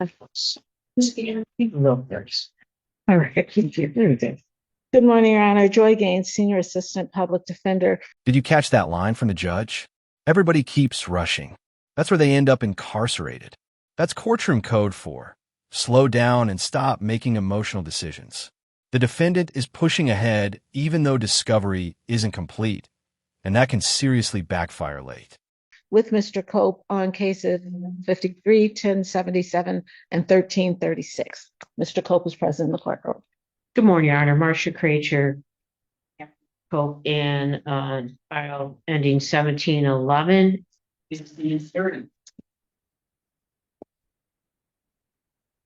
No, thanks. All right. Good morning, Your Honor. Joy Gaines, Senior Assistant Public Defender. Did you catch that line from the judge? Everybody keeps rushing. That's where they end up incarcerated. That's courtroom code for slow down and stop making emotional decisions. The defendant is pushing ahead even though discovery isn't complete, and that can seriously backfire late. With Mr. Cope on cases 53, 1077, and 1336. Mr. Cope is present in the courtroom. Good morning, Your Honor. Marcia Kracher, Cope in file ending 1711. 1530.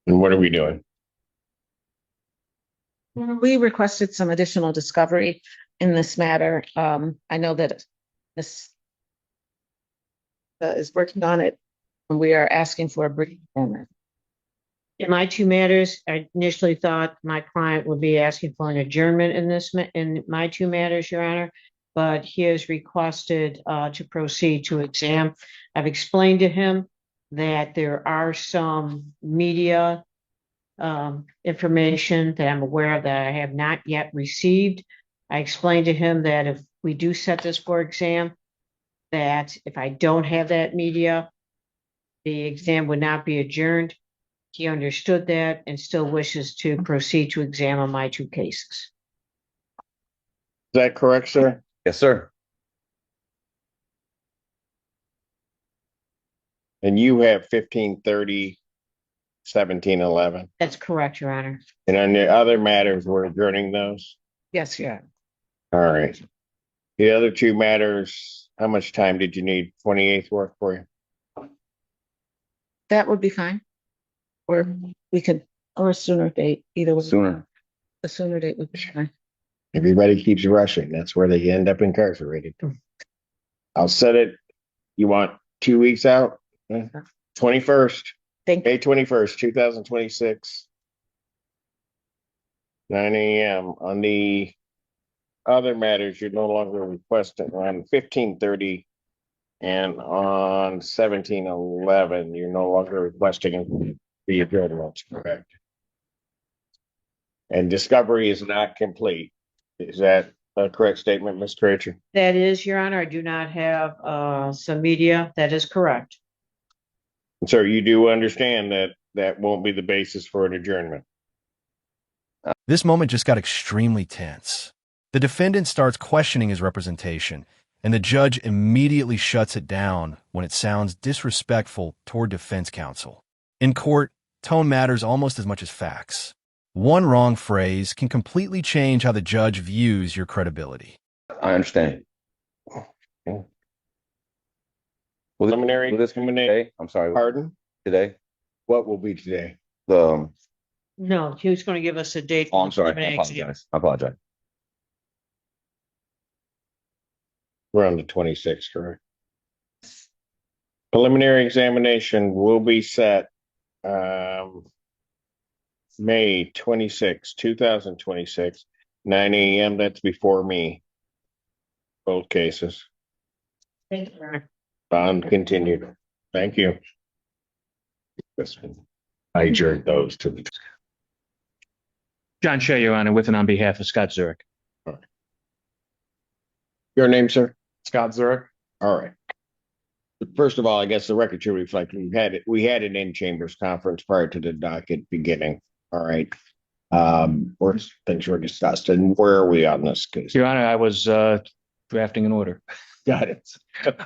And what are we doing? We requested some additional discovery in this matter. I know that Ms. is working on it, and we are asking for a brief moment. In my two matters, I initially thought my client would be asking for an adjournment in my two matters, Your Honor, but he has requested to proceed to exam. I've explained to him that there are some media information that I'm aware of that I have not yet received. I explained to him that if we do set this for exam, that if I don't have that media, the exam would not be adjourned. He understood that and still wishes to proceed to examine my two cases. Is that correct, sir? Yes, sir. And you have 1530, 1711. That's correct, Your Honor. And on the other matters, we're adjourning those? Yes, yeah. All right. The other two matters, how much time did you need? 28th work for you? That would be fine. Or we could, or a sooner date, either way. Sooner. The sooner date would be fine. Everybody keeps rushing. That's where they end up incarcerated. I'll set it. You want 2 weeks out? 21st. Thank you. May 21st, 2026. 9 a.m. On the other matters, you're no longer requesting on 1530 and on 1711, you're no longer requesting the adjournment, correct? And discovery is not complete. Is that a correct statement, Ms. Kracher? That is, Your Honor. I do not have some media. That is correct. And so you do understand that that won't be the basis for an adjournment. This moment just got extremely tense. The defendant starts questioning his representation, and the judge immediately shuts it down when it sounds disrespectful toward defense counsel. In court, tone matters almost as much as facts. One wrong phrase can completely change how the judge views your credibility. I understand. Preliminary Will this be today? I'm sorry. Pardon? Today? What will be today? The. No, he was going to give us a date. Oh, I'm sorry. I preliminary exam. apologize. I apologize. We're on the 26th, correct? Preliminary examination will be set May 26, 2026, 9 a.m. That's before me. Both cases. Thank you, Your Honor. Bond continued. Thank you. I adjourned those to the. John Shea, Your Honor, with and on behalf of Scott Zurich. Your name, sir? Scott Zurich. All right. First of all, I guess the record should reflect we had an in-chambers conference prior to the docket beginning. All right. Where things were discussed, and where are we on this case? Your Honor, I was drafting an order. Got it.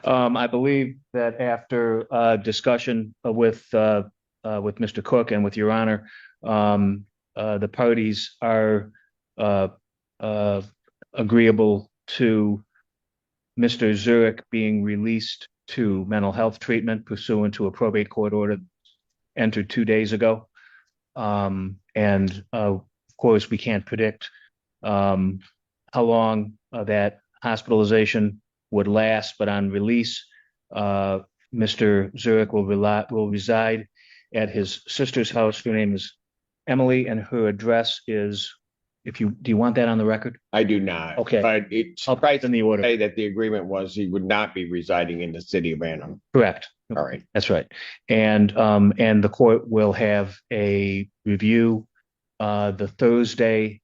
I believe that after discussion with Mr. Cook and with Your Honor, the parties are agreeable to Mr. Zurich being released to mental health treatment pursuant to a probate court order entered 2 days ago. And of course, we can't predict how long that hospitalization would last, but on release, Mr. Zurich will reside at his sister's house. Her name is Emily, and her address is, do you want that on the record? I do not. Okay. But it's I'll write in the order. say that the agreement was he would not be residing in the city of Anna. Correct. All right. That's right. And the court will have a review the Thursday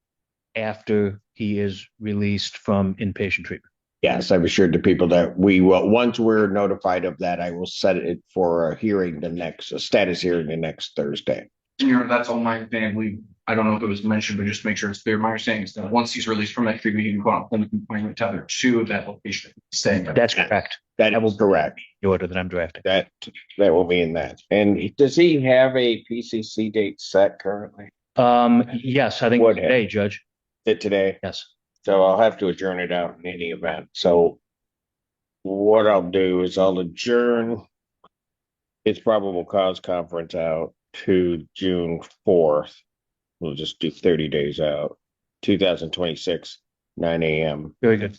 after he is released from inpatient treatment. Yes, I've assured the people that we will, once we're notified of that, I will set it for a status hearing the next Thursday. That's all my family. I don't know if it was mentioned, but just to make sure it's clear, my understanding is that once he's released from that treatment, he can go on clinic confinement tether to that location. Staying there. That's correct. That will correct. The order that I'm drafting. That will be in that. And does he have a PCC date set currently? Yes, I think Would have. today, Judge. Today? Yes. So I'll have to adjourn it out in any event. So what I'll do is I'll adjourn its probable cause conference out to June 4th. We'll just do 30 days out, 2026, 9 a.m. Very good.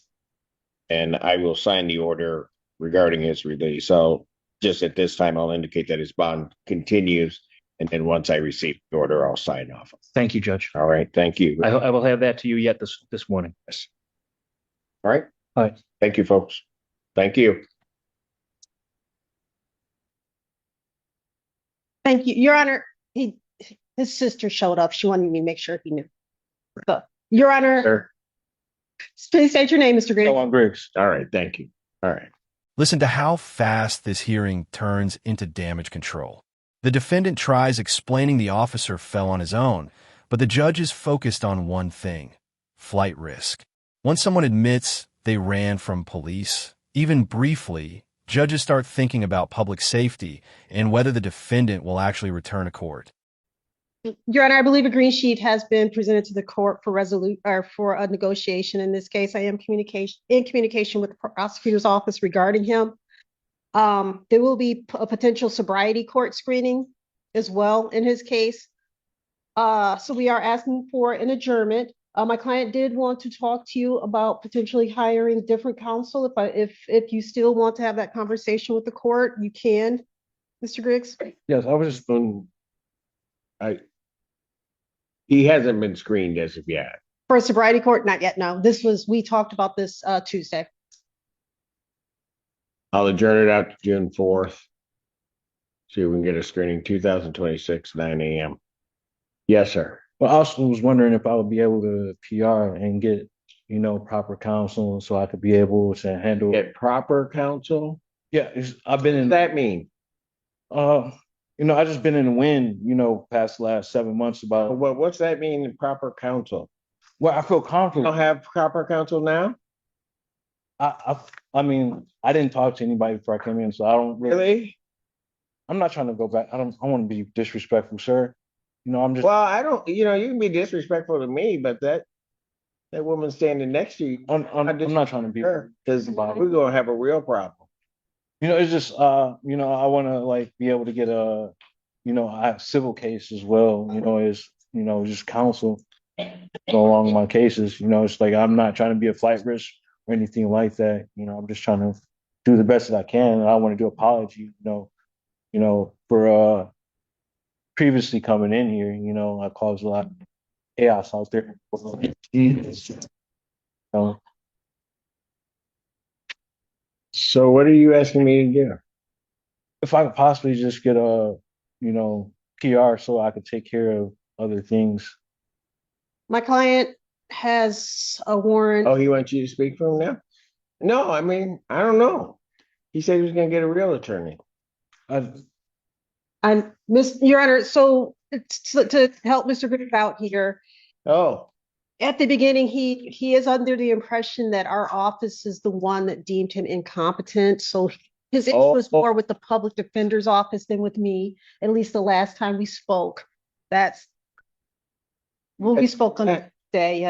And I will sign the order regarding his release. So just at this time, I'll indicate that his bond continues. And then once I receive the order, I'll sign off. Thank you, Judge. All right. Thank you. I will have that to you yet this morning. Yes. All right. All right. Thank you, folks. Thank you. Thank you, Your Honor. His sister showed up. She wanted me to make sure he knew. So, Your Honor, Sir. please state your name, Mr. Griggs. I'm Griggs. All right. Thank you. All right. Listen to how fast this hearing turns into damage control. The defendant tries explaining the officer fell on his own, but the judge is focused on one thing: flight risk. Once someone admits they ran from police, even briefly, judges start thinking about public safety and whether the defendant will actually return to court. Your Honor, I believe a green sheet has been presented to the court for for a negotiation. In this case, I am in communication with the prosecutor's office regarding him. There will be a potential sobriety court screening as well in his case. So we are asking for an adjournment. My client did want to talk to you about potentially hiring different counsel. If you still want to have that conversation with the court, you can, Mr. Griggs. Yes, I was just he hasn't been screened as of yet. For a sobriety court, not yet. No, we talked about this Tuesday. I'll adjourn it out to June 4th. See if we can get a screening 2026, 9 a.m. Yes, sir. Well, I also was wondering if I would be able to PR and get, proper counsel so I could be able to handle. Get proper counsel? Yeah, I've been What in. does that mean? I just been in the wind, past the last 7 months about. What's that mean, proper counsel? Well, I feel You confident. don't have proper counsel now? I mean, I didn't talk to anybody before I came in, so I don't Really? I'm not trying to go back. I want to be disrespectful, sir. I'm just. Well, I don't, you can be disrespectful to me, but that woman standing next to you, I'm not trying to be. because we're going to have a real problem. It's just I want to be able to get a civil case as well, just counsel go along with my cases. It's I'm not trying to be a flight risk or anything like that. I'm just trying to do the best that I can, and I want to do apology, for previously coming in here, I caused a lot of chaos out there. So what are you asking me to do? If I could possibly just get a, PR so I could take care of other things. My client has a warrant. Oh, he wants you to speak for him now? No, I mean, I don't know. He said he was going to get a real attorney. Your Honor, so to help Mr. Griggs out here, Oh, at the beginning, he is under the impression that our office is the one that deemed him incompetent. So his issue was more with the public defender's office than with me, at least the last time we spoke. That's when we spoke on that day.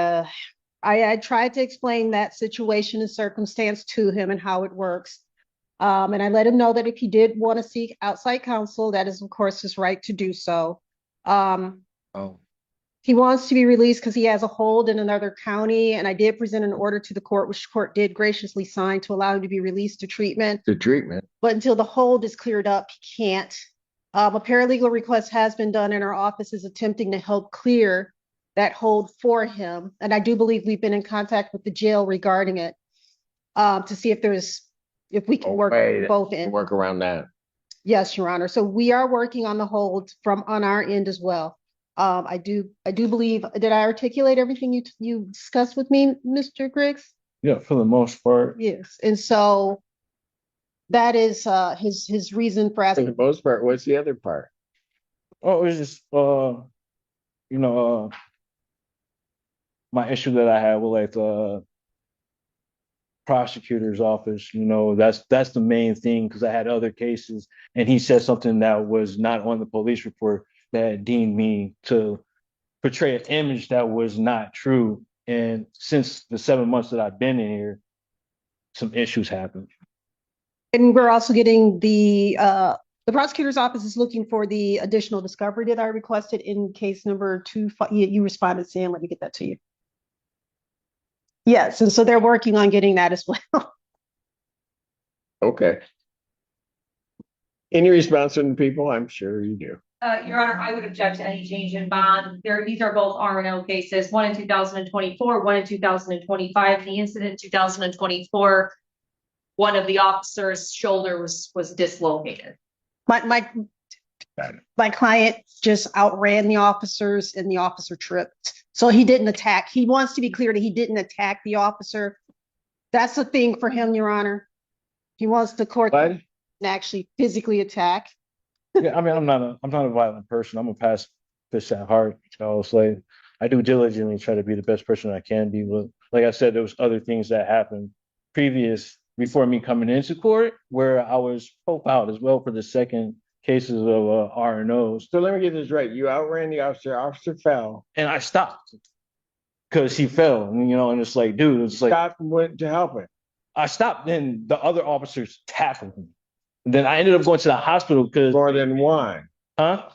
I tried to explain that situation and circumstance to him and how it works. And I let him know that if he did want to seek outside counsel, that is, of course, his right to do so. He wants to be released because he has a hold in another county, and I did present an order to the court, which the court did graciously sign to allow him to be released to treatment. the treatment. But until the hold is cleared up, he can't. A paralegal request has been done, and our office is attempting to help clear that hold for him. And I do believe we've been in contact with the jail regarding it to see if we can work both in. Work around that. Yes, Your Honor. So we are working on the hold on our end as well. I do believe, did I articulate everything you discussed with me, Mr. Griggs? Yeah, for the most part. Yes. And so that is his reason for For asking. the most part, what's the other part? Oh, it was just you know, my issue that I had with like the prosecutor's office, that's the main thing, because I had other cases and he said something that was not on the police report that deemed me to portray an image that was not true. And since the 7 months that I've been in here, some issues happened. And we're also getting the prosecutor's office is looking for the additional discovery that I requested in case number 2. You responded, Sam. Let me get that to you. Yes, and so they're working on getting that as well. Okay. Any response from the people? I'm sure you do. Your Honor, I would object to any change in bond. These are both R&O cases, one in 2024, one in 2025. The incident in 2024, one of the officers' shoulder was dislocated. My client just outran the officers and the officer tripped. So he didn't attack. He wants to be clear that he didn't attack the officer. That's the thing for him, Your Honor. He wants the court to actually physically attack. Yeah, I mean, I'm not a violent person. I'm a pacifist at heart. It's like I do diligently try to be the best person I can be. But like I said, there was other things that happened before me coming into court where I was poked out as well for the second cases of R&Os. So let me get this right. You outran the officer fell. And I stopped because he fell. And it's like, dude, it's like Stopped and went to help him. I stopped, then the other officers tackled me. Then I ended up going to the hospital because More than one. Huh?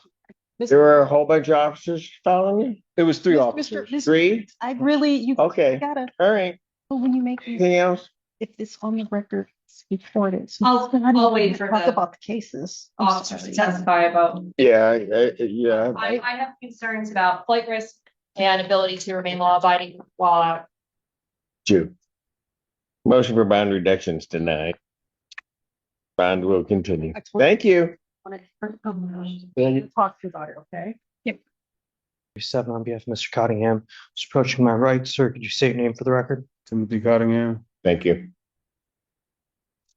There were a whole bunch of officers following you? It was 3 officers. 3? I really, you Okay. gotta, All right. when you make these, Anything else? if this on the record, it's recorded. So I'll wait for talk the about the cases. I'm officers to sorry. testify about. Yeah, yeah. I have concerns about flight risk and ability to remain law abiding while out. Jew. Motion for bond reduction is denied. Bond will continue. Thank you. Talk to you about it, okay? 7 on behalf of Mr. Cottingham. Just approaching my right, sir. Could you state your name for the record? Timothy Cottingham. Thank you.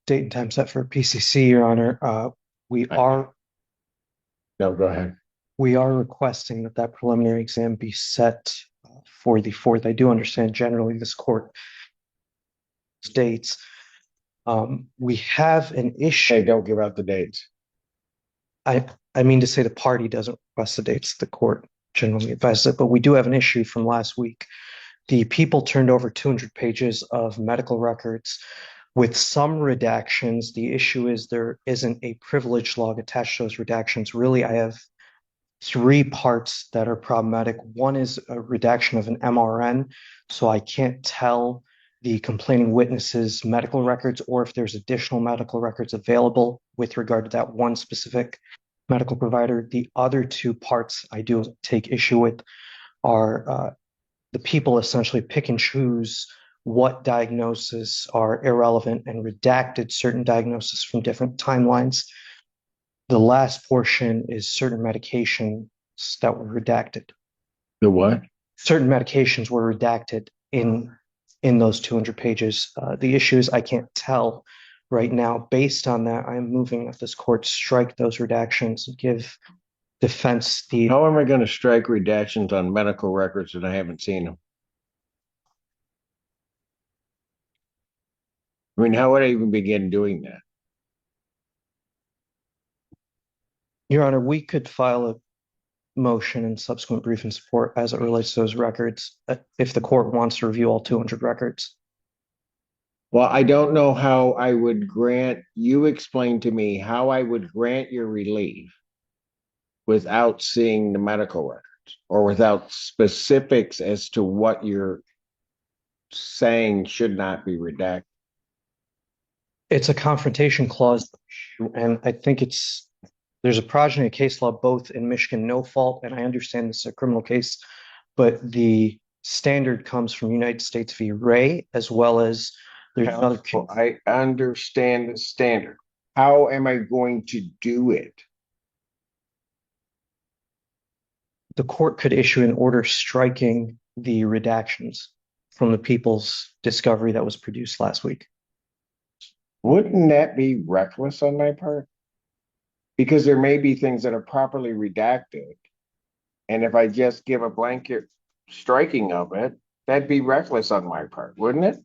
Date and time set for PCC, Your Honor. We are No, go ahead. requesting that preliminary exam be set for the 4th. I do understand generally this court states we have an issue. Hey, don't give out the dates. I mean to say the party doesn't request the dates. The court generally advises it, but we do have an issue from last week. The people turned over 200 pages of medical records with some redactions. The issue is there isn't a privilege log attached to those redactions. Really, I have 3 parts that are problematic. One is a redaction of an MRN, so I can't tell the complaining witness's medical records or if there's additional medical records available with regard to that one specific medical provider. The other 2 parts I do take issue with are the people essentially pick and choose what diagnoses are irrelevant and redacted certain diagnoses from different timelines. The last portion is certain medications that were redacted. The what? Certain medications were redacted in those 200 pages. The issue is I can't tell right now. Based on that, I'm moving that this court strike those redactions and give defense the. How am I going to strike redactions on medical records that I haven't seen them? I mean, how would I even begin doing that? Your Honor, we could file a motion and subsequent brief in support as it relates to those records if the court wants to review all 200 records. Well, I don't know how I would you explain to me how I would grant your relief without seeing the medical records or without specifics as to what you're saying should not be redacted. It's a confrontation clause, and I think there's a progeny of case law both in Michigan, no fault, and I understand this is a criminal case, but the standard comes from United States v. Ray, as well as there's another case. I understand the standard. How am I going to do it? The court could issue an order striking the redactions from the people's discovery that was produced last week. Wouldn't that be reckless on my part? Because there may be things that are properly redacted. And if I just give a blanket striking of it, that'd be reckless on my part, wouldn't it?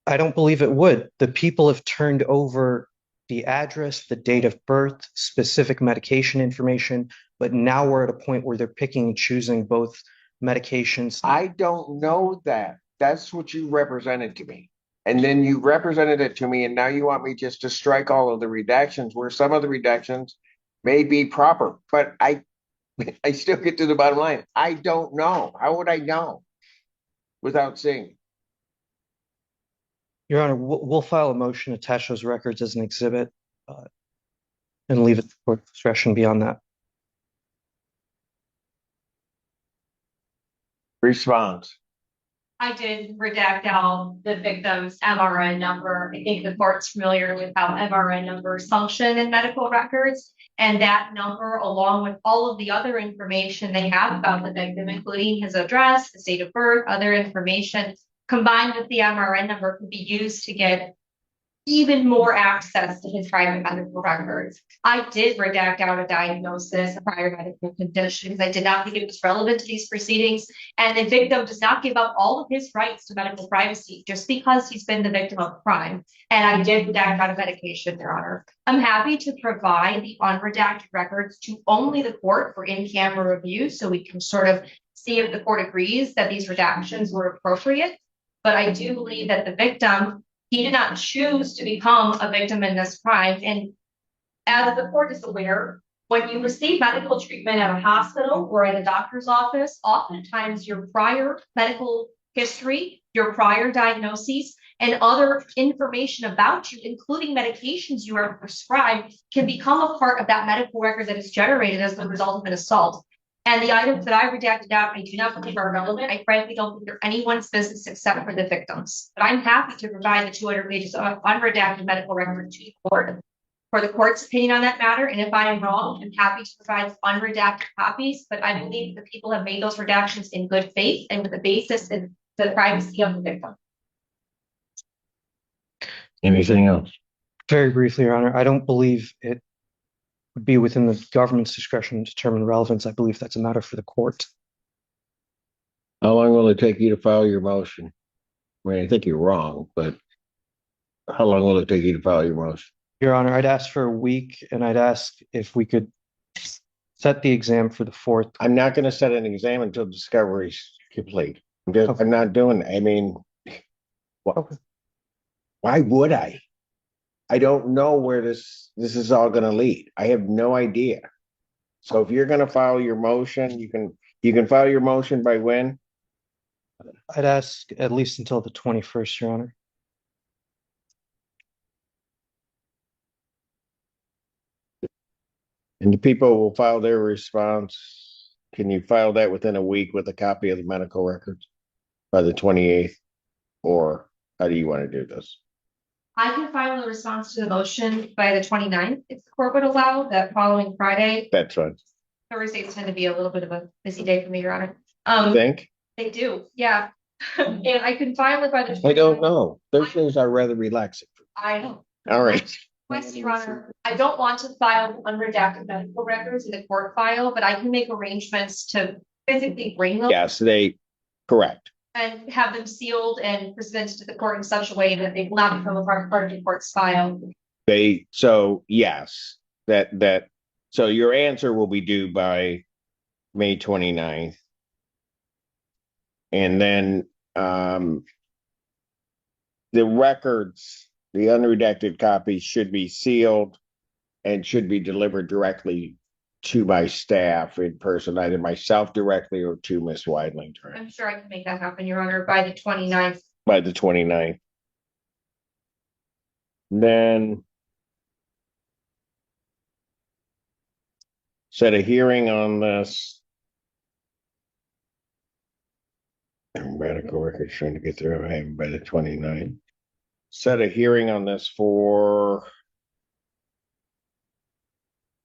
I don't believe it would. The people have turned over the address, the date of birth, specific medication information, but now we're at a point where they're picking and choosing both medications. I don't know that. That's what you represented to me. And then you represented it to me, and now you want me just to strike all of the redactions where some of the redactions may be proper. But I still get to the bottom line. I don't know. How would I know without seeing? Your Honor, we'll file a motion, attach those records as an exhibit, and leave it for discretion beyond that. Response. I did redact out the victim's MRN number. I think the court's familiar with how MRN numbers function in medical records. And that number, along with all of the other information they have about the victim, including his address, his date of birth, other information, combined with the MRN number, could be used to get even more access to his private medical records. I did redact out a diagnosis, a prior medical condition, because I did not think it was relevant to these proceedings. And the victim does not give up all of his rights to medical privacy just because he's been the victim of a crime. And I did redact out a medication, Your Honor. I'm happy to provide the unredacted records to only the court for in-camera review, so we can sort of see if the court agrees that these redactions were appropriate. But I do believe that the victim, he did not choose to become a victim in this crime. And as the court is aware, when you receive medical treatment at a hospital or at a doctor's office, oftentimes your prior medical history, your prior diagnoses, and other information about you, including medications you are prescribed, can become a part of that medical record that is generated as the result of an assault. And the items that I redacted out, I do not believe are relevant. I frankly don't think they're anyone's business except for the victims. But I'm happy to provide the 200 pages of unredacted medical records to the court for the court's opinion on that matter. And if I am wrong, I'm happy to provide unredacted copies. But I believe the people have made those redactions in good faith and with the basis in the privacy of the victim. Anything else? Very briefly, Your Honor, I don't believe it would be within the government's discretion to determine relevance. I believe that's a matter for the court. How long will it take you to file your motion? I mean, I think you're wrong, but how long will it take you to file your motion? Your Honor, I'd ask for a week, and I'd ask if we could set the exam for the 4th. I'm not going to set an exam until discovery's complete. Okay. I'm not doing, I mean, why would I? I don't know where this is all going to lead. I have no idea. So if you're going to file your motion, you can file your motion by when? I'd ask at least until the 21st, Your Honor. And the people will file their response. Can you file that within a week with a copy of the medical records by the 28th? Or how do you want to do this? I can file a response to the motion by the 29th if the court would allow that following Friday. That's fine. Thursdays tend to be a little bit of a busy day for me, Your Honor. Think? They do, yeah. And I can file it by the. I don't know. Thursdays are rather relaxing. I know. All right. Question, Your Honor. I don't want to file unredacted medical records in the court file, but I can make arrangements to physically bring them. Yes, correct. And have them sealed and presented to the court in such a way that they will not become a part of the court's file. So yes, so your answer will be due by May 29th. And then the records, the unredacted copies should be sealed and should be delivered directly to my staff in person, either myself directly or to Ms. Weidling. I'm sure I can make that happen, Your Honor, by the 29th. By the 29th. Then set a hearing on this. Medical records trying to get there by the 29th. set a hearing on this for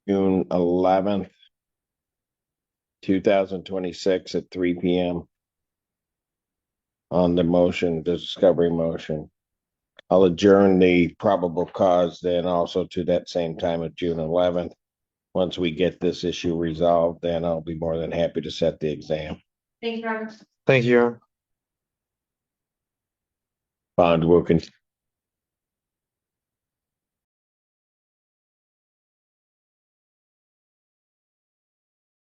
June 11th, 2026 at 3 p.m. on the motion, the discovery motion. I'll adjourn the probable cause then also to that same time of June 11th. Once we get this issue resolved, then I'll be more than happy to set the exam. Thank you, Robert. Thank you, Your Honor. Bond will continue.